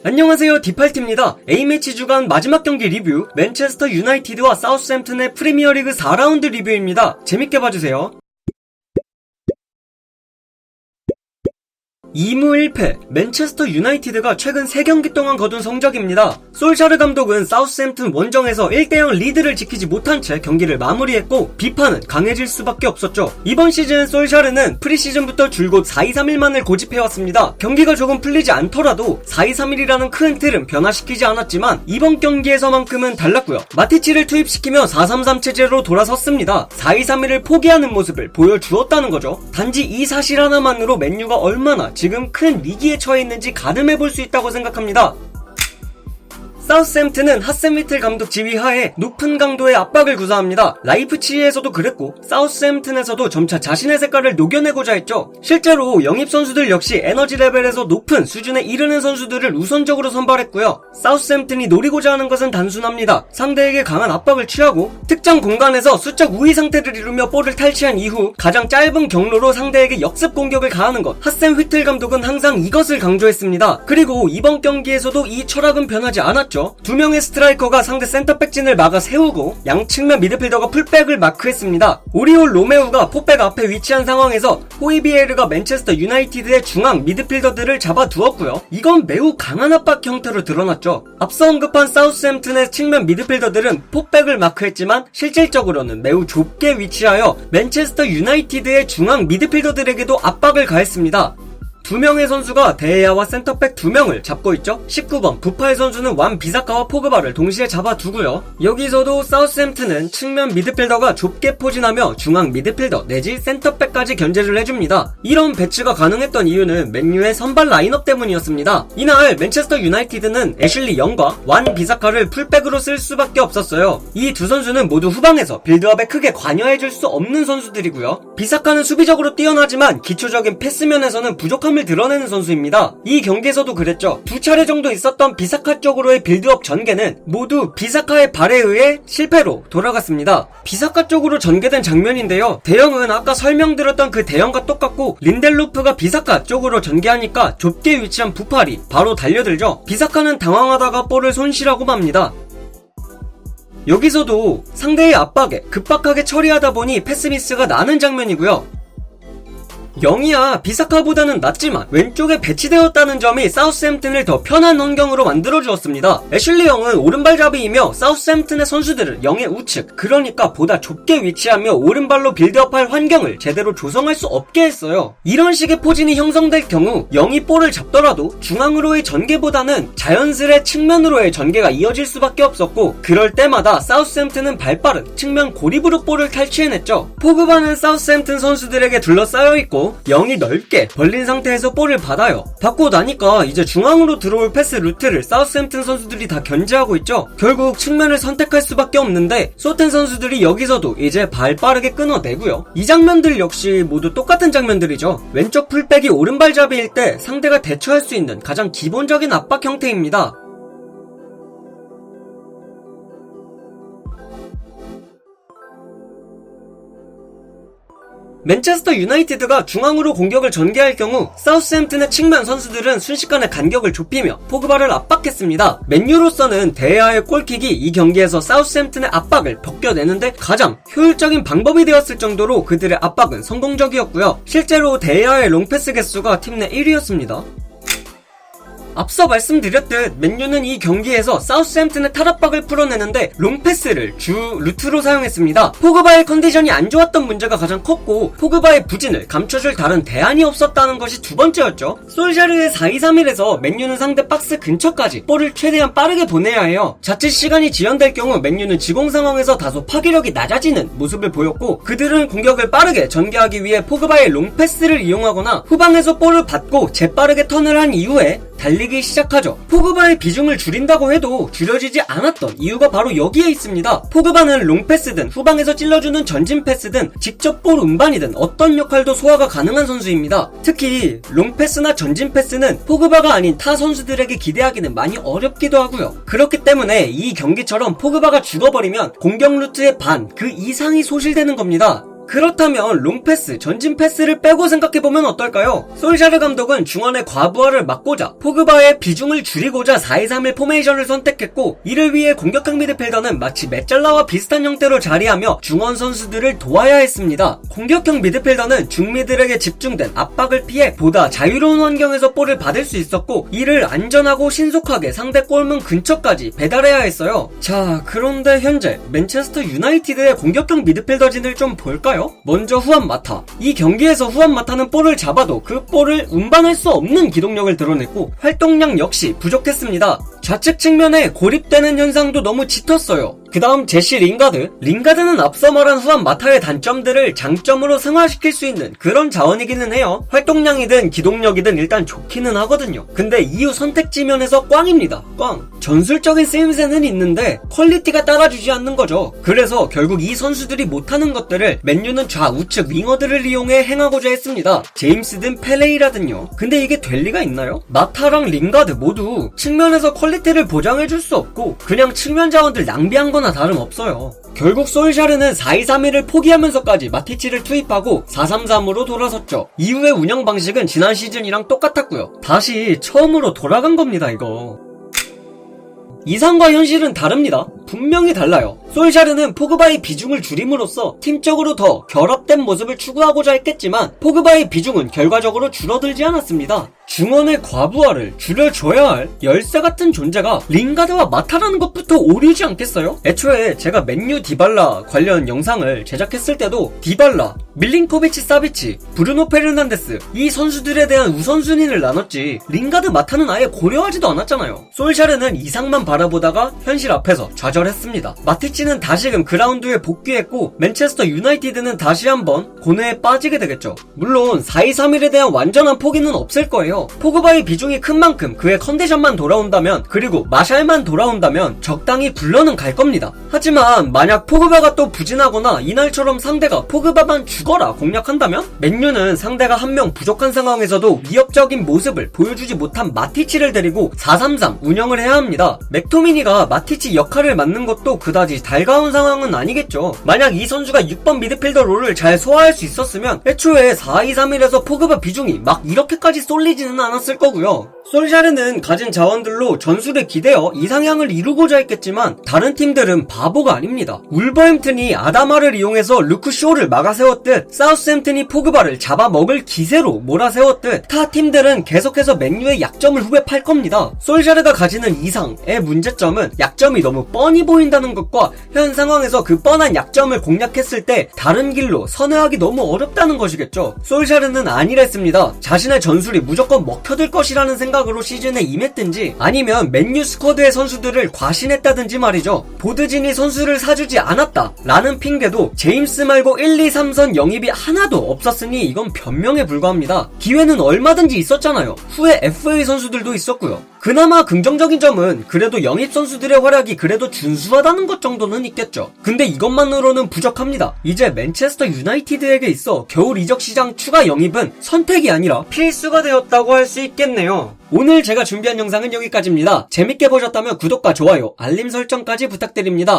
안녕하세요, 디팔트입니다. A매치 주간 마지막 경기 리뷰, 맨체스터 유나이티드와 사우스햄튼의 프리미어리그 4라운드 리뷰입니다. 재밌게 봐주세요. 2무 1패, 맨체스터 유나이티드가 최근 3경기 동안 거둔 성적입니다. 솔샤르 감독은 사우스햄튼 원정에서 1대0 리드를 지키지 못한 채 경기를 마무리했고 비판은 강해질 수밖에 없었죠. 이번 시즌 솔샤르는 프리시즌부터 줄곧 4-2-3-1만을 고집해왔습니다. 경기가 조금 풀리지 않더라도 4-2-3-1이라는 큰 틀은 변화시키지 않았지만 이번 경기에서만큼은 달랐고요. 마티치를 투입시키며 4-3-3 체제로 돌아섰습니다. 4-2-3-1을 포기하는 모습을 보여주었다는 거죠. 단지 이 사실 하나만으로 맨유가 얼마나 지금 큰 위기에 처해 있는지 가늠해볼 수 있다고 생각합니다. 사우스햄튼은 하센 위틀 감독 지휘하에 높은 강도의 압박을 구사합니다. 라이프치히에서도 그랬고 사우스햄튼에서도 점차 자신의 색깔을 녹여내고자 했죠. 실제로 영입 선수들 역시 에너지 레벨에서 높은 수준에 이르는 선수들을 우선적으로 선발했고요. 사우스햄튼이 노리고자 하는 것은 단순합니다. 상대에게 강한 압박을 취하고 특정 공간에서 수적 우위 상태를 이루며 볼을 탈취한 이후 가장 짧은 경로로 상대에게 역습 공격을 가하는 것. 하센 위틀 감독은 항상 이것을 강조했습니다. 그리고 이번 경기에서도 이 철학은 변하지 않았죠. 2명의 스트라이커가 상대 센터백진을 막아 세우고 양측면 미드필더가 풀백을 마크했습니다. 오리올 로메우가 포백 앞에 위치한 상황에서 호이비에르가 맨체스터 유나이티드의 중앙 미드필더들을 잡아두었고요. 이건 매우 강한 압박 형태로 드러났죠. 앞서 언급한 사우스햄튼의 측면 미드필더들은 포백을 마크했지만 실질적으로는 매우 좁게 위치하여 맨체스터 유나이티드의 중앙 미드필더들에게도 압박을 가했습니다. 2명의 선수가 데에야와 센터백 2명을 잡고 있죠. 19번 부파의 선수는 완 비사카와 포그바를 동시에 잡아두고요. 여기서도 사우스햄튼은 측면 미드필더가 좁게 포진하며 중앙 미드필더 내지 센터백까지 견제를 해줍니다. 이런 배치가 가능했던 이유는 맨유의 선발 라인업 때문이었습니다. 이날 맨체스터 유나이티드는 애슐리 영과 완 비사카를 풀백으로 쓸 수밖에 없었어요. 이 두 선수는 모두 후방에서 빌드업에 크게 관여해줄 수 없는 선수들이고요. 비사카는 수비적으로 뛰어나지만 기초적인 패스면에서는 부족함을 드러내는 선수입니다. 이 경기에서도 그랬죠. 2차례 정도 있었던 비사카 쪽으로의 빌드업 전개는 모두 비사카의 발에 의해 실패로 돌아갔습니다. 비사카 쪽으로 전개된 장면인데요. 대형은 아까 설명드렸던 그 대형과 똑같고 린델로프가 비사카 쪽으로 전개하니까 좁게 위치한 부팔이 바로 달려들죠. 비사카는 당황하다가 볼을 손실하고 맙니다. 여기서도 상대의 압박에 급박하게 처리하다 보니 패스미스가 나는 장면이고요. 영이야 비사카보다는 낫지만 왼쪽에 배치되었다는 점이 사우스햄튼을 더 편한 환경으로 만들어주었습니다. 애슐리 영은 오른발잡이이며 사우스햄튼의 선수들은 영의 우측, 그러니까 보다 좁게 위치하며 오른발로 빌드업할 환경을 제대로 조성할 수 없게 했어요. 이런 식의 포진이 형성될 경우 영이 볼을 잡더라도 중앙으로의 전개보다는 자연스레 측면으로의 전개가 이어질 수밖에 없었고 그럴 때마다 사우스햄튼은 발빠른 측면 고립으로 볼을 탈취해냈죠. 포그바는 사우스햄튼 선수들에게 둘러싸여있고 영이 넓게 벌린 상태에서 볼을 받아요. 받고 나니까 이제 중앙으로 들어올 패스 루트를 사우스햄튼 선수들이 다 견제하고 있죠. 결국 측면을 선택할 수밖에 없는데 소텐 선수들이 여기서도 이제 발 빠르게 끊어내고요. 이 장면들 역시 모두 똑같은 장면들이죠. 왼쪽 풀백이 오른발잡이일 때 상대가 대처할 수 있는 가장 기본적인 압박 형태입니다. 맨체스터 유나이티드가 중앙으로 공격을 전개할 경우 사우스햄튼의 측면 선수들은 순식간에 간격을 좁히며 포그바를 압박했습니다. 맨유로서는 데에야의 골킥이 이 경기에서 사우스햄튼의 압박을 벗겨내는데 가장 효율적인 방법이 되었을 정도로 그들의 압박은 성공적이었고요. 실제로 데에야의 롱패스 개수가 팀 내 1위였습니다. 앞서 말씀드렸듯 맨유는 이 경기에서 사우스햄튼의 탈압박을 풀어내는데 롱패스를 주 루트로 사용했습니다. 포그바의 컨디션이 안 좋았던 문제가 가장 컸고 포그바의 부진을 감춰줄 다른 대안이 없었다는 것이 두 번째였죠. 솔샤르의 4-2-3-1에서 맨유는 상대 박스 근처까지 볼을 최대한 빠르게 보내야 해요. 자칫 시간이 지연될 경우 맨유는 지공 상황에서 다소 파괴력이 낮아지는 모습을 보였고 그들은 공격을 빠르게 전개하기 위해 포그바의 롱패스를 이용하거나 후방에서 볼을 받고 재빠르게 턴을 한 이후에 달리기 시작하죠. 포그바의 비중을 줄인다고 해도 줄여지지 않았던 이유가 바로 여기에 있습니다. 포그바는 롱패스든 후방에서 찔러주는 전진 패스든 직접 볼 운반이든 어떤 역할도 소화가 가능한 선수입니다. 특히 롱패스나 전진 패스는 포그바가 아닌 타 선수들에게 기대하기는 많이 어렵기도 하고요. 그렇기 때문에 이 경기처럼 포그바가 죽어버리면 공격 루트의 반 그 이상이 소실되는 겁니다. 그렇다면 롱패스, 전진 패스를 빼고 생각해보면 어떨까요? 솔샤르 감독은 중원의 과부하를 막고자 포그바의 비중을 줄이고자 4-2-3-1 포메이션을 선택했고, 이를 위해 공격형 미드필더는 마치 메짤라와 비슷한 형태로 자리하며 중원 선수들을 도와야 했습니다. 공격형 미드필더는 중미들에게 집중된 압박을 피해 보다 자유로운 환경에서 볼을 받을 수 있었고, 이를 안전하고 신속하게 상대 골문 근처까지 배달해야 했어요. 자, 그런데 현재 맨체스터 유나이티드의 공격형 미드필더진을 좀 볼까요? 먼저 후안 마타. 이 경기에서 후안 마타는 볼을 잡아도 그 볼을 운반할 수 없는 기동력을 드러냈고, 활동량 역시 부족했습니다. 좌측 측면에 고립되는 현상도 너무 짙었어요. 그 다음 제시 링가드. 링가드는 앞서 말한 후안 마타의 단점들을 장점으로 승화시킬 수 있는 그런 자원이기는 해요. 활동량이든 기동력이든 일단 좋기는 하거든요. 근데 이후 선택지면에서 꽝입니다. 꽝. 전술적인 쓰임새는 있는데 퀄리티가 따라주지 않는 거죠. 그래서 결국 이 선수들이 못하는 것들을 맨유는 좌우측 윙어들을 이용해 행하고자 했습니다. 제임스든 펠레이라든요. 근데 이게 될 리가 있나요? 마타랑 링가드 모두 측면에서 퀄리티를 보장해줄 수 없고 그냥 측면 자원들 낭비한 거나 다름없어요. 결국 솔샤르는 4-2-3-1을 포기하면서까지 마티치를 투입하고 4-3-3으로 돌아섰죠. 이후의 운영 방식은 지난 시즌이랑 똑같았고요. 다시 처음으로 돌아간 겁니다, 이거. 이상과 현실은 다릅니다. 분명히 달라요. 솔샤르는 포그바의 비중을 줄임으로써 팀적으로 더 결합된 모습을 추구하고자 했겠지만 포그바의 비중은 결과적으로 줄어들지 않았습니다. 중원의 과부하를 줄여줘야 할 열쇠 같은 존재가 링가드와 마타라는 것부터 오류지 않겠어요? 애초에 제가 맨유 디발라 관련 영상을 제작했을 때도 디발라, 밀링코비치 사비치, 브루노 페르난데스 이 선수들에 대한 우선순위를 나눴지 링가드 마타는 아예 고려하지도 않았잖아요. 솔샤르는 이상만 바라보다가 현실 앞에서 좌절했습니다. 마티치는 다시금 그라운드에 복귀했고 맨체스터 유나이티드는 다시 한번 고뇌에 빠지게 되겠죠. 물론 4-2-3-1에 대한 완전한 포기는 없을 거예요. 포그바의 비중이 큰 만큼 그의 컨디션만 돌아온다면 그리고 마샬만 돌아온다면 적당히 굴러는 갈 겁니다. 하지만 만약 포그바가 또 부진하거나 이날처럼 상대가 포그바만 죽어라 공략한다면 맨유는 상대가 한 명 부족한 상황에서도 위협적인 모습을 보여주지 못한 마티치를 데리고 4-3-3 운영을 해야 합니다. 맥토미니가 마티치 역할을 맡는 것도 그다지 달가운 상황은 아니겠죠. 만약 이 선수가 6번 미드필더 롤을 잘 소화할 수 있었으면 애초에 4-2-3-1에서 포그바 비중이 막 이렇게까지 쏠리지는 않았을 거고요. 솔샤르는 가진 자원들로 전술에 기대어 이상향을 이루고자 했겠지만 다른 팀들은 바보가 아닙니다. 울버햄튼이 아다마를 이용해서 루크 쇼를 막아세웠듯 사우스햄튼이 포그바를 잡아먹을 기세로 몰아세웠듯 타 팀들은 계속해서 맨유의 약점을 후벼팔 겁니다. 솔샤르가 가지는 이상의 문제점은 약점이 너무 뻔히 보인다는 것과 현 상황에서 그 뻔한 약점을 공략했을 때 다른 길로 선회하기 너무 어렵다는 것이겠죠. 솔샤르는 아니랬습니다. 자신의 전술이 무조건 먹혀들 것이라는 생각으로 시즌에 임했든지 아니면 맨유 스쿼드의 선수들을 과신했다든지 말이죠. 보드진이 선수를 사주지 않았다 라는 핑계도 제임스 말고 1, 2, 3선 영입이 하나도 없었으니 이건 변명에 불과합니다. 기회는 얼마든지 있었잖아요. 후에 FA 선수들도 있었고요. 그나마 긍정적인 점은 그래도 영입 선수들의 활약이 그래도 준수하다는 것 정도는 있겠죠. 근데 이것만으로는 부족합니다. 이제 맨체스터 유나이티드에게 있어 겨울 이적 시장 추가 영입은 선택이 아니라 필수가 되었다고 할 수 있겠네요. 오늘 제가 준비한 영상은 여기까지입니다. 재밌게 보셨다면 구독과 좋아요, 알림 설정까지 부탁드립니다.